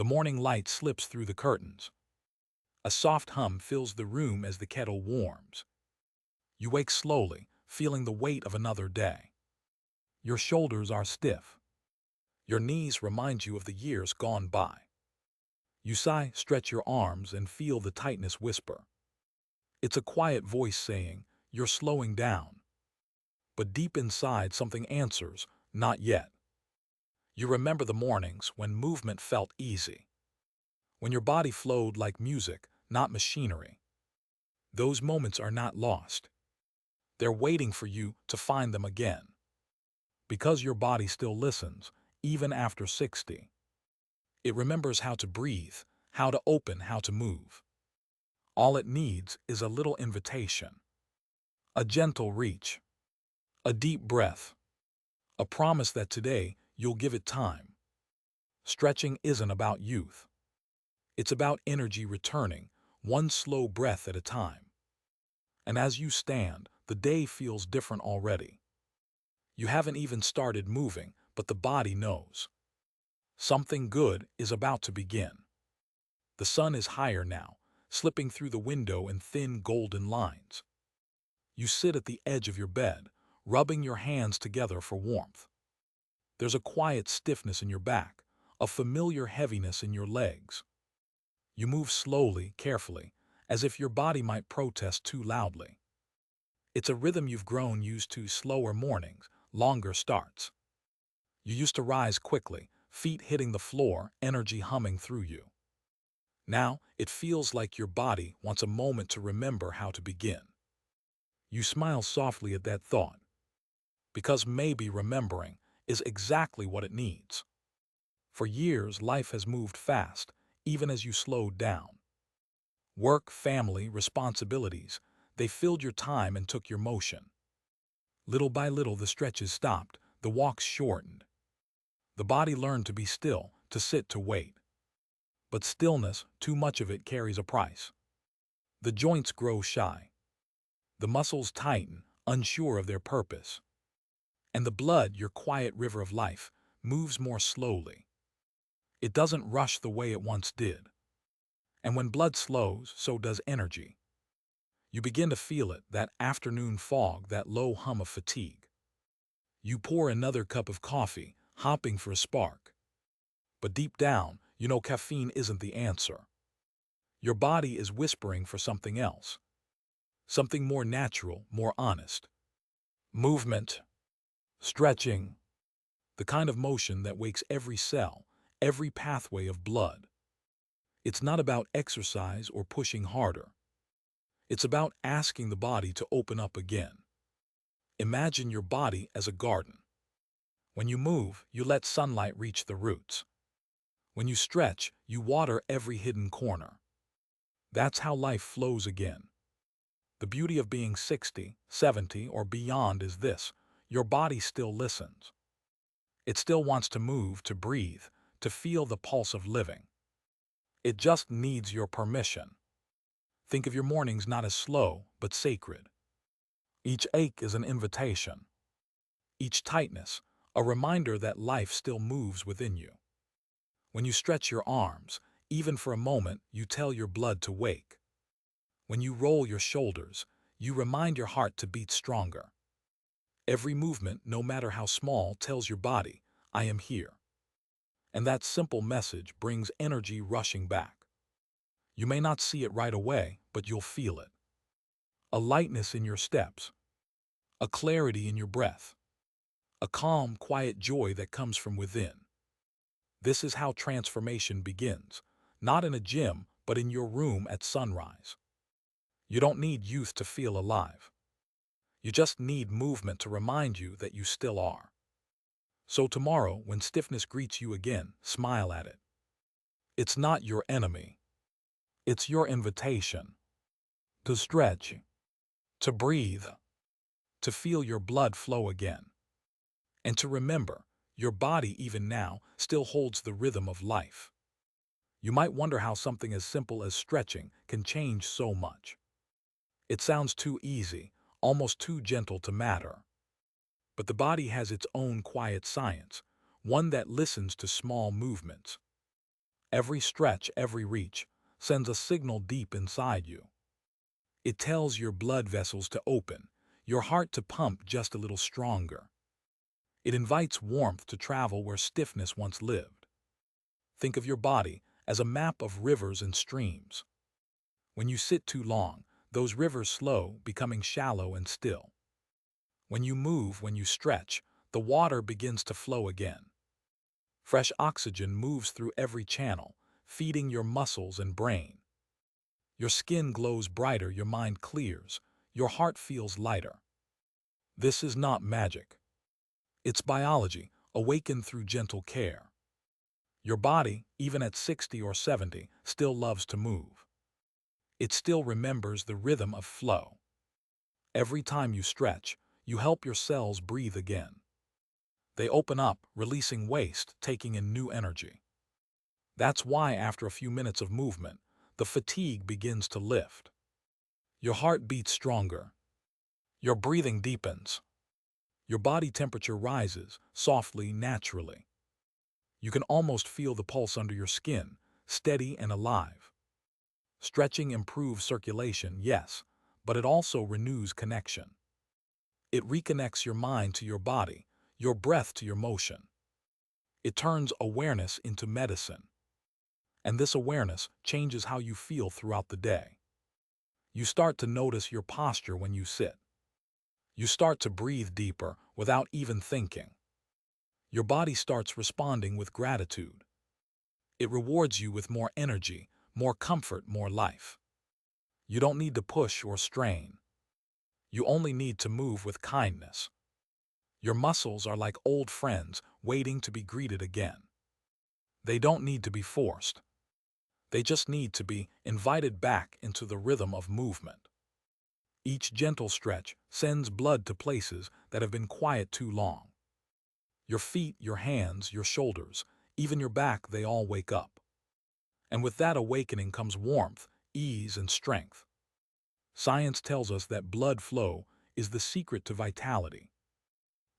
The morning light slips through the curtains. A soft hum fills the room as the kettle warms. You wake slowly, feeling the weight of another day. Your shoulders are stiff. Your knees remind you of the years gone by. You sigh, stretch your arms, and feel the tightness whisper. It's a quiet voice saying, "You're slowing down." But deep inside, something answers, "Not yet." You remember the mornings when movement felt easy, when your body flowed like music, not machinery. Those moments are not lost. They're waiting for you to find them again. Because your body still listens, even after 60. It remembers how to breathe, how to open, how to move. All it needs is a little invitation, a gentle reach, a deep breath, a promise that today you'll give it time. Stretching isn't about youth. It's about energy returning, one slow breath at a time. And as you stand, the day feels different already. You haven't even started moving, but the body knows. Something good is about to begin. The sun is higher now, slipping through the window in thin golden lines. You sit at the edge of your bed, rubbing your hands together for warmth. There's a quiet stiffness in your back, a familiar heaviness in your legs. You move slowly, carefully, as if your body might protest too loudly. It's a rhythm you've grown used to: slower mornings, longer starts. You used to rise quickly, feet hitting the floor, energy humming through you. Now, it feels like your body wants a moment to remember how to begin. You smile softly at that thought, because maybe remembering is exactly what it needs. For years, life has moved fast, even as you slowed down. Work, family, responsibilities, they filled your time and took your motion. Little by little, the stretches stopped, the walks shortened. The body learned to be still, to sit, to wait. But stillness, too much of it, carries a price. The joints grow shy. The muscles tighten, unsure of their purpose. And the blood, your quiet river of life, moves more slowly. It doesn't rush the way it once did. And when blood slows, so does energy. You begin to feel it, that afternoon fog, that low hum of fatigue. You pour another cup of coffee, hopping for a spark. But deep down, you know caffeine isn't the answer. Your body is whispering for something else. Something more natural, more honest. Movement, stretching, the kind of motion that wakes every cell, every pathway of blood. It's not about exercise or pushing harder. It's about asking the body to open up again. Imagine your body as a garden. When you move, you let sunlight reach the roots. When you stretch, you water every hidden corner. That's how life flows again. The beauty of being 60, 70, or beyond is this: your body still listens. It still wants to move, to breathe, to feel the pulse of living. It just needs your permission. Think of your mornings not as slow, but sacred. Each ache is an invitation. Each tightness, a reminder that life still moves within you. When you stretch your arms, even for a moment, you tell your blood to wake. When you roll your shoulders, you remind your heart to beat stronger. Every movement, no matter how small, tells your body, "I am here." And that simple message brings energy rushing back. You may not see it right away, but you'll feel it. A lightness in your steps, a clarity in your breath, a calm, quiet joy that comes from within. This is how transformation begins, not in a gym, but in your room at sunrise. You don't need youth to feel alive. You just need movement to remind you that you still are. So tomorrow, when stiffness greets you again, smile at it. It's not your enemy. It's your invitation to stretch, to breathe, to feel your blood flow again. And to remember, your body, even now, still holds the rhythm of life. You might wonder how something as simple as stretching can change so much. It sounds too easy, almost too gentle to matter. But the body has its own quiet science, one that listens to small movements. Every stretch, every reach, sends a signal deep inside you. It tells your blood vessels to open, your heart to pump just a little stronger. It invites warmth to travel where stiffness once lived. Think of your body as a map of rivers and streams. When you sit too long, those rivers slow, becoming shallow and still. When you move, when you stretch, the water begins to flow again. Fresh oxygen moves through every channel, feeding your muscles and brain. Your skin glows brighter, your mind clears, your heart feels lighter. This is not magic. It's biology, awakened through gentle care. Your body, even at 60 or 70, still loves to move. It still remembers the rhythm of flow. Every time you stretch, you help your cells breathe again. They open up, releasing waste, taking in new energy. That's why after a few minutes of movement, the fatigue begins to lift. Your heart beats stronger. Your breathing deepens. Your body temperature rises, softly, naturally. You can almost feel the pulse under your skin, steady and alive. Stretching improves circulation, yes, but it also renews connection. It reconnects your mind to your body, your breath to your motion. It turns awareness into medicine. And this awareness changes how you feel throughout the day. You start to notice your posture when you sit. You start to breathe deeper without even thinking. Your body starts responding with gratitude. It rewards you with more energy, more comfort, more life. You don't need to push or strain. You only need to move with kindness. Your muscles are like old friends waiting to be greeted again. They don't need to be forced. They just need to be invited back into the rhythm of movement. Each gentle stretch sends blood to places that have been quiet too long. Your feet, your hands, your shoulders, even your back, they all wake up. And with that awakening comes warmth, ease, and strength. Science tells us that blood flow is the secret to vitality.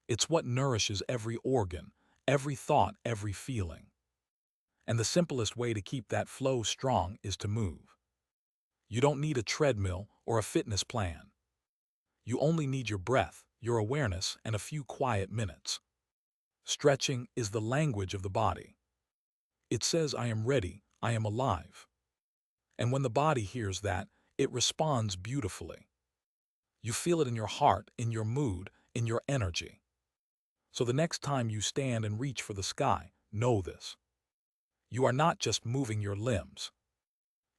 It's what nourishes every organ, every thought, every feeling. And the simplest way to keep that flow strong is to move. You don't need a treadmill or a fitness plan. You only need your breath, your awareness, and a few quiet minutes. Stretching is the language of the body. It says, I am ready, I am alive. And when the body hears that, it responds beautifully. You feel it in your heart, in your mood, in your energy. So the next time you stand and reach for the sky, know this. You are not just moving your limbs.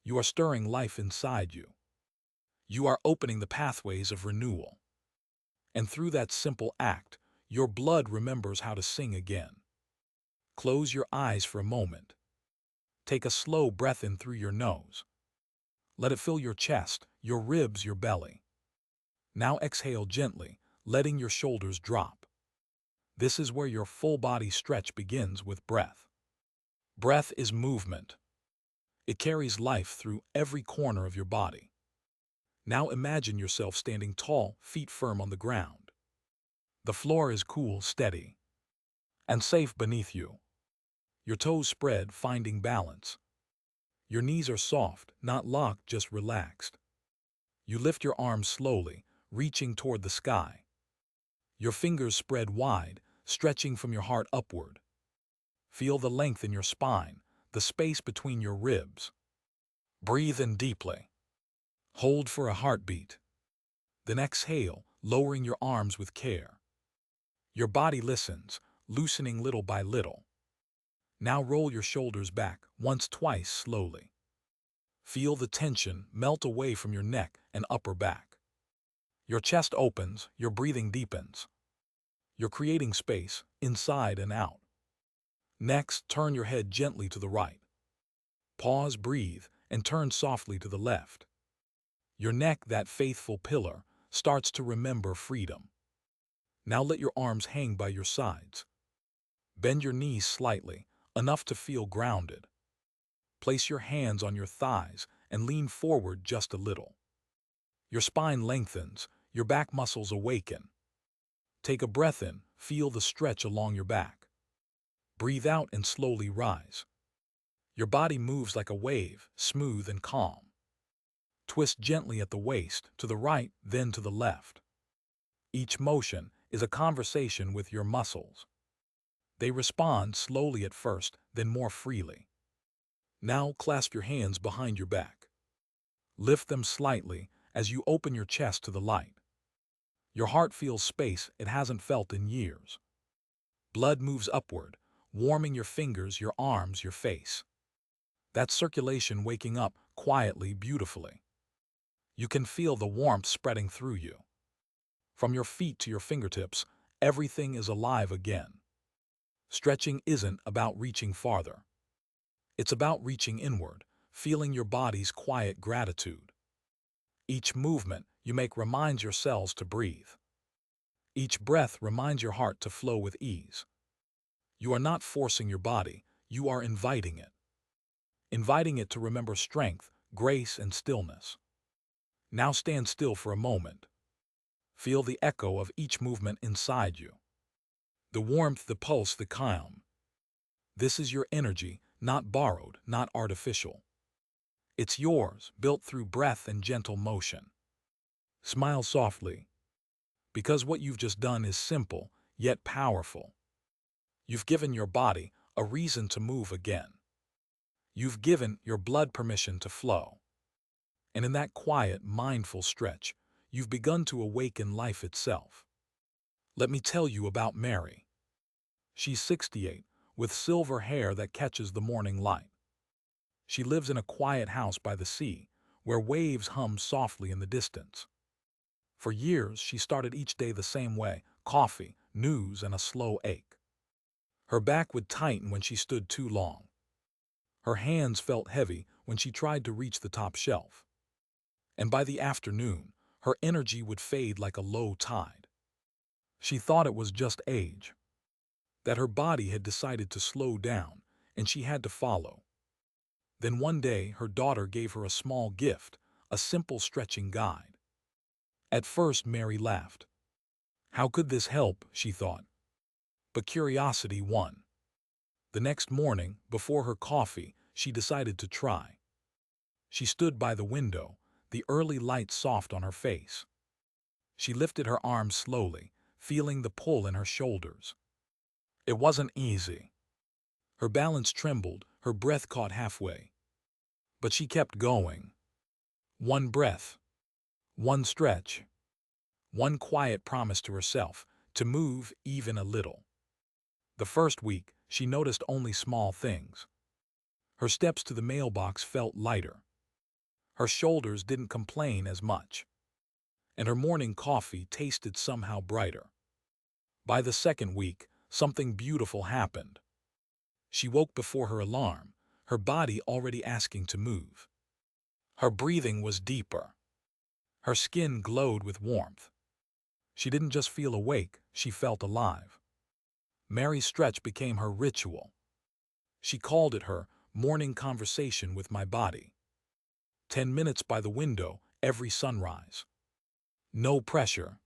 You are stirring life inside you. You are opening the pathways of renewal. And through that simple act, your blood remembers how to sing again. Close your eyes for a moment. Take a slow breath in through your nose. Let it fill your chest, your ribs, your belly. Now exhale gently, letting your shoulders drop. This is where your full body stretch begins with breath. Breath is movement. It carries life through every corner of your body. Now imagine yourself standing tall, feet firm on the ground. The floor is cool, steady, and safe beneath you. Your toes spread, finding balance. Your knees are soft, not locked, just relaxed. You lift your arms slowly, reaching toward the sky. Your fingers spread wide, stretching from your heart upward. Feel the length in your spine, the space between your ribs. Breathe in deeply. Hold for a heartbeat. Then exhale, lowering your arms with care. Your body listens, loosening little by little. Now roll your shoulders back, once, twice, slowly. Feel the tension melt away from your neck and upper back. Your chest opens, your breathing deepens. You're creating space, inside and out. Next, turn your head gently to the right. Pause, breathe, and turn softly to the left. Your neck, that faithful pillar, starts to remember freedom. Now let your arms hang by your sides. Bend your knees slightly, enough to feel grounded. Place your hands on your thighs and lean forward just a little. Your spine lengthens, your back muscles awaken. Take a breath in, feel the stretch along your back. Breathe out and slowly rise. Your body moves like a wave, smooth and calm. Twist gently at the waist, to the right, then to the left. Each motion is a conversation with your muscles. They respond slowly at first, then more freely. Now clasp your hands behind your back. Lift them slightly as you open your chest to the light. Your heart feels space it hasn't felt in years. Blood moves upward, warming your fingers, your arms, your face. That's circulation waking up quietly, beautifully. You can feel the warmth spreading through you. From your feet to your fingertips, everything is alive again. Stretching isn't about reaching farther. It's about reaching inward, feeling your body's quiet gratitude. Each movement you make reminds your cells to breathe. Each breath reminds your heart to flow with ease. You are not forcing your body, you are inviting it. Inviting it to remember strength, grace, and stillness. Now stand still for a moment. Feel the echo of each movement inside you. The warmth, the pulse, the calm. This is your energy, not borrowed, not artificial. It's yours, built through breath and gentle motion. Smile softly, because what you've just done is simple, yet powerful. You've given your body a reason to move again. You've given your blood permission to flow. And in that quiet, mindful stretch, you've begun to awaken life itself. Let me tell you about Mary. She's 68, with silver hair that catches the morning light. She lives in a quiet house by the sea, where waves hum softly in the distance. For years, she started each day the same way: coffee, news, and a slow ache. Her back would tighten when she stood too long. Her hands felt heavy when she tried to reach the top shelf. And by the afternoon, her energy would fade like a low tide. She thought it was just age, that her body had decided to slow down, and she had to follow. Then one day, her daughter gave her a small gift, a simple stretching guide. At first, Mary laughed. How could this help, she thought. But curiosity won. The next morning, before her coffee, she decided to try. She stood by the window, the early light soft on her face. She lifted her arms slowly, feeling the pull in her shoulders. It wasn't easy. Her balance trembled, her breath caught halfway. But she kept going. One breath, one stretch, one quiet promise to herself to move even a little. The first week, she noticed only small things. Her steps to the mailbox felt lighter. Her shoulders didn't complain as much. And her morning coffee tasted somehow brighter. By the second week, something beautiful happened. She woke before her alarm, her body already asking to move. Her breathing was deeper. Her skin glowed with warmth. She didn't just feel awake, she felt alive. Mary's stretch became her ritual. She called it her morning conversation with my body. 10 minutes by the window every sunrise. No pressure,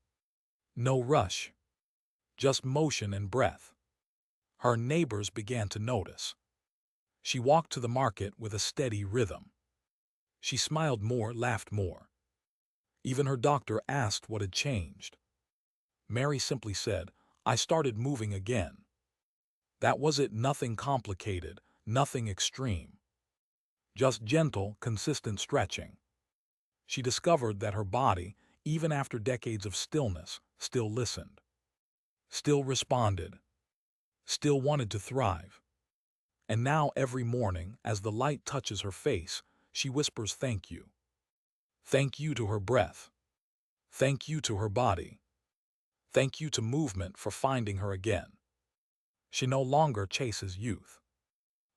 no rush, just motion and breath. Her neighbors began to notice. She walked to the market with a steady rhythm. She smiled more, laughed more. Even her doctor asked what had changed. Mary simply said, I started moving again. That was it, nothing complicated, nothing extreme. Just gentle, consistent stretching. She discovered that her body, even after decades of stillness, still listened. Still responded. Still wanted to thrive. And now every morning, as the light touches her face, she whispers thank you. Thank you to her breath. Thank you to her body. Thank you to movement for finding her again. She no longer chases youth.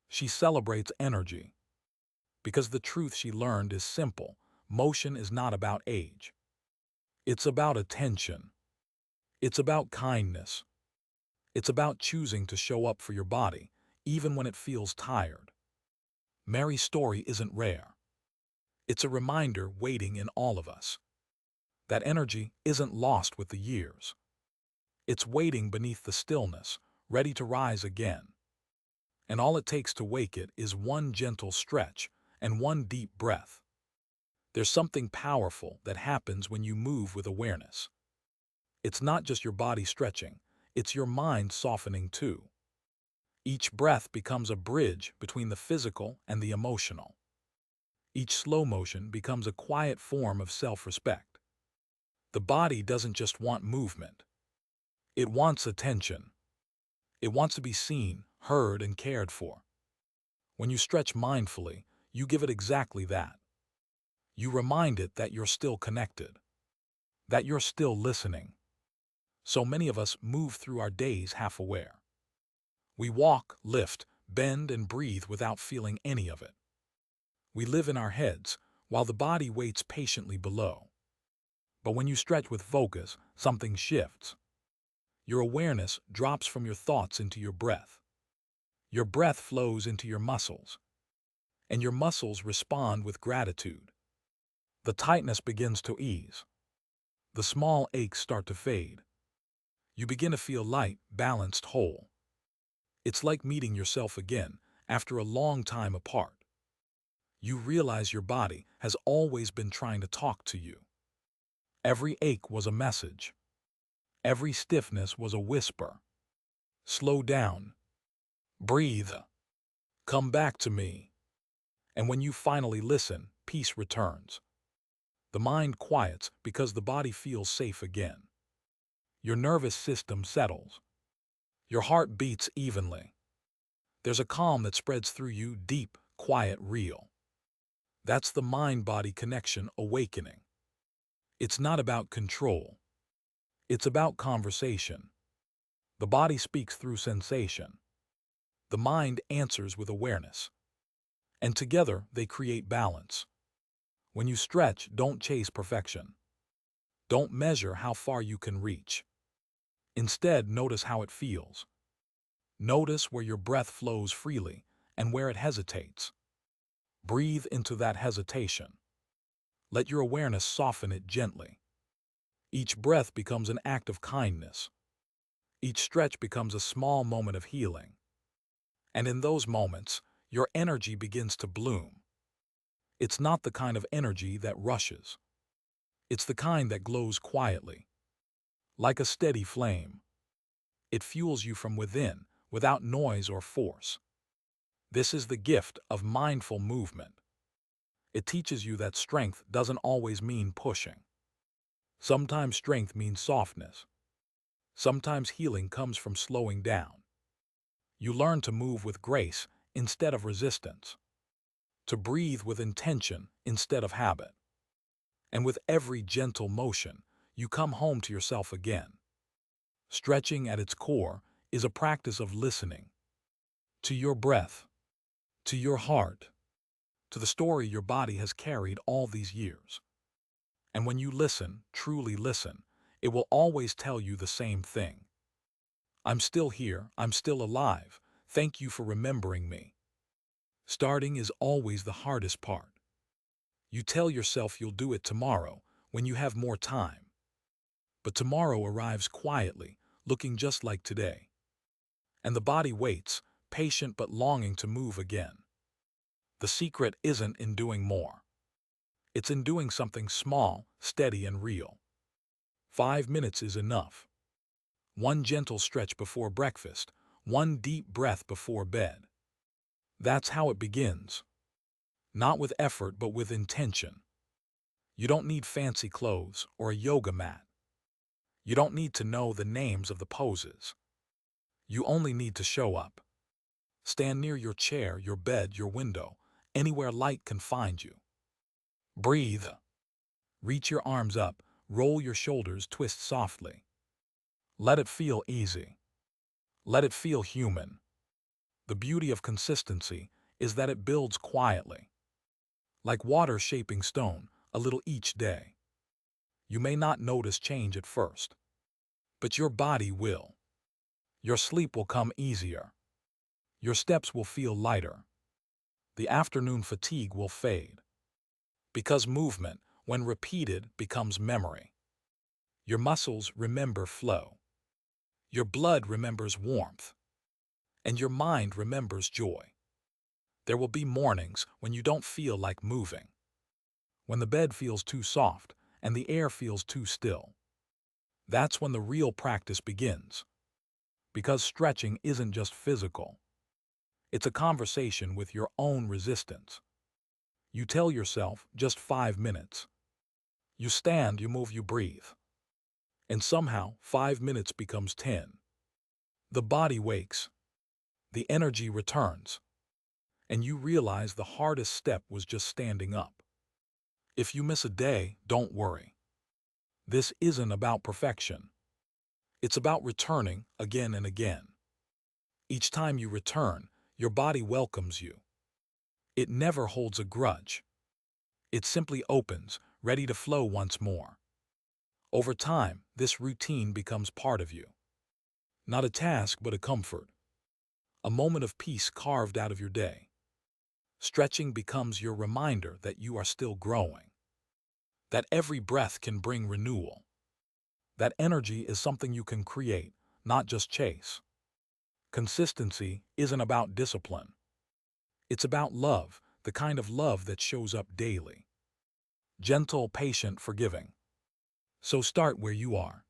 She celebrates energy. Because the truth she learned is simple: motion is not about age. It's about attention. It's about kindness. It's about choosing to show up for your body, even when it feels tired. Mary's story isn't rare. It's a reminder waiting in all of us. That energy isn't lost with the years. It's waiting beneath the stillness, ready to rise again. and all it takes to wake it is one gentle stretch and one deep breath. There's something powerful that happens when you move with awareness. It's not just your body stretching, it's your mind softening too. Each breath becomes a bridge between the physical and the emotional. Each slow motion becomes a quiet form of self-respect. The body doesn't just want movement. It wants attention. It wants to be seen, heard, and cared for. When you stretch mindfully, you give it exactly that. You remind it that you're still connected, that you're still listening. So many of us move through our days half-aware. We walk, lift, bend, and breathe without feeling any of it. We live in our heads, while the body waits patiently below. But when you stretch with focus, something shifts. Your awareness drops from your thoughts into your breath. Your breath flows into your muscles, and your muscles respond with gratitude. The tightness begins to ease. The small aches start to fade. You begin to feel light, balanced, whole. It's like meeting yourself again after a long time apart. You realize your body has always been trying to talk to you. Every ache was a message. Every stiffness was a whisper. Slow down. Breathe. Come back to me. And when you finally listen, peace returns. The mind quiets because the body feels safe again. Your nervous system settles. Your heart beats evenly. There's a calm that spreads through you, deep, quiet, real. That's the mind-body connection awakening. It's not about control. It's about conversation. The body speaks through sensation. The mind answers with awareness. And together they create balance. When you stretch, don't chase perfection. Don't measure how far you can reach. Instead, notice how it feels. Notice where your breath flows freely and where it hesitates. Breathe into that hesitation. Let your awareness soften it gently. Each breath becomes an act of kindness. Each stretch becomes a small moment of healing. And in those moments, your energy begins to bloom. It's not the kind of energy that rushes. It's the kind that glows quietly, like a steady flame. It fuels you from within, without noise or force. This is the gift of mindful movement. It teaches you that strength doesn't always mean pushing. Sometimes strength means softness. Sometimes healing comes from slowing down. You learn to move with grace instead of resistance, to breathe with intention instead of habit. And with every gentle motion, you come home to yourself again. Stretching at its core is a practice of listening to your breath, to your heart, to the story your body has carried all these years. And when you listen, truly listen, it will always tell you the same thing. I'm still here, I'm still alive, thank you for remembering me. Starting is always the hardest part. You tell yourself you'll do it tomorrow when you have more time. But tomorrow arrives quietly, looking just like today. And the body waits, patient but longing to move again. The secret isn't in doing more. It's in doing something small, steady, and real. 5 minutes is enough. One gentle stretch before breakfast, one deep breath before bed. That's how it begins. Not with effort, but with intention. You don't need fancy clothes or a yoga mat. You don't need to know the names of the poses. You only need to show up. Stand near your chair, your bed, your window, anywhere light can find you. Breathe. Reach your arms up, roll your shoulders, twist softly. Let it feel easy. Let it feel human. The beauty of consistency is that it builds quietly. Like water shaping stone, a little each day. You may not notice change at first, but your body will. Your sleep will come easier. Your steps will feel lighter. The afternoon fatigue will fade. Because movement, when repeated, becomes memory. Your muscles remember flow. Your blood remembers warmth. and your mind remembers joy. There will be mornings when you don't feel like moving, when the bed feels too soft and the air feels too still. That's when the real practice begins, because stretching isn't just physical. It's a conversation with your own resistance. You tell yourself just 5 minutes. You stand, you move, you breathe. And somehow 5 minutes becomes 10. The body wakes, the energy returns, and you realize the hardest step was just standing up. If you miss a day, don't worry. This isn't about perfection. It's about returning again and again. Each time you return, your body welcomes you. It never holds a grudge. It simply opens, ready to flow once more. Over time, this routine becomes part of you. Not a task, but a comfort. A moment of peace carved out of your day. Stretching becomes your reminder that you are still growing. That every breath can bring renewal. That energy is something you can create, not just chase. Consistency isn't about discipline. It's about love, the kind of love that shows up daily. Gentle, patient, forgiving. So start where you are.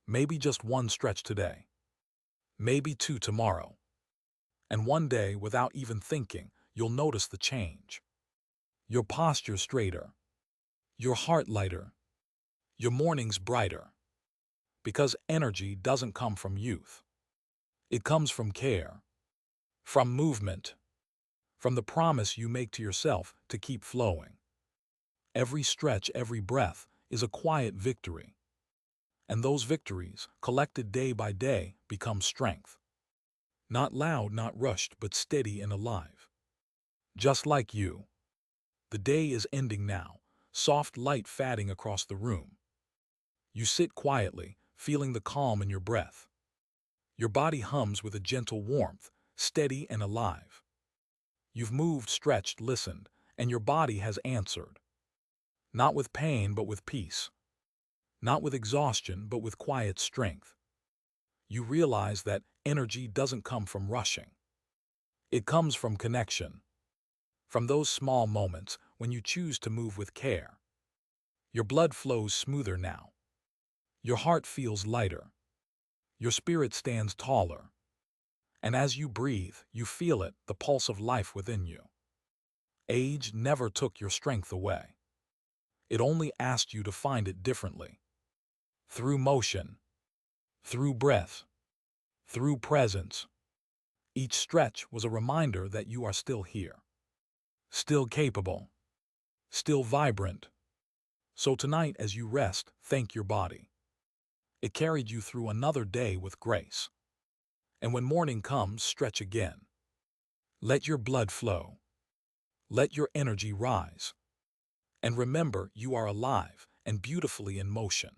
Maybe just one stretch today. Maybe two tomorrow. And one day, without even thinking, you'll notice the change. Your posture straighter. Your heart lighter. Your mornings brighter. Because energy doesn't come from youth. It comes from care. From movement. From the promise you make to yourself to keep flowing. Every stretch, every breath is a quiet victory. And those victories, collected day by day, become strength. Not loud, not rushed, but steady and alive. Just like you. The day is ending now, soft light fading across the room. You sit quietly, feeling the calm in your breath. Your body hums with a gentle warmth, steady and alive. You've moved, stretched, listened, and your body has answered. Not with pain, but with peace. Not with exhaustion, but with quiet strength. You realize that energy doesn't come from rushing. It comes from connection. From those small moments when you choose to move with care. Your blood flows smoother now. Your heart feels lighter. Your spirit stands taller. And as you breathe, you feel it, the pulse of life within you. Age never took your strength away. It only asked you to find it differently. Through motion, through breath, through presence. Each stretch was a reminder that you are still here. Still capable. Still vibrant. So tonight, as you rest, thank your body. It carried you through another day with grace. And when morning comes, stretch again. Let your blood flow. Let your energy rise. And remember, you are alive and beautifully in motion.